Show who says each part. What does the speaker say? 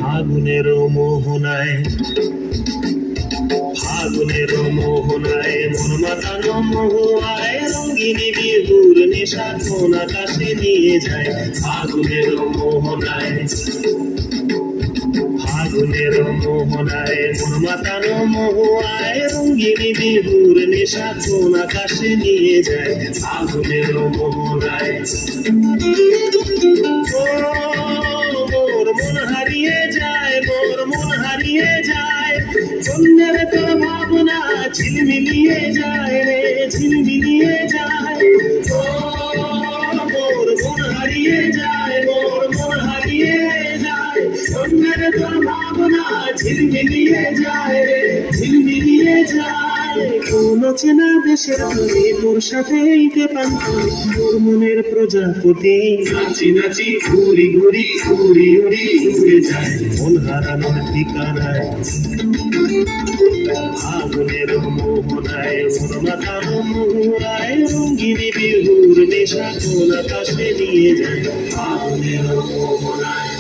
Speaker 1: ফাগুনের মোহনায় মন মাতানো মহুয়ায় রঙ্গিনী বিহুর নেশা কোন আকাশে নিয়ে যায়। ফাগুনের মোহনায় মন মাতানো মহুয়ায় রঙ্গিনী বিহুর নেশা কোন আকাশে নিয়ে যায়। ফাগুনের মোহনায় মোর মন হারিয়ে যায়, চন্দ্রের তোর ভাবনা ঝিলমিলিয়ে যায় রে, ঝিলমিলিয়ে যায়। মোর মন হারিয়ে যায়, চন্দ্রের তোর ভাবনা ঝিলমিলিয়ে যায় রে, ঝিলমিলিয়ে যায়। কোন চেনা দেশের তরে তোর সাথে পান করে তোর মনের প্রজাপতি নাচি নাচি ঘুরি ঘুরি ঘুরে যায় মন হারানোর ঠিকানায়। ফাগুনের মোহনায় মন মাতানো মহুয়ায় রঙ্গিনী বিহুর নেশা কোন আকাশে নিয়ে যায়। ফাগুনের মোহনায়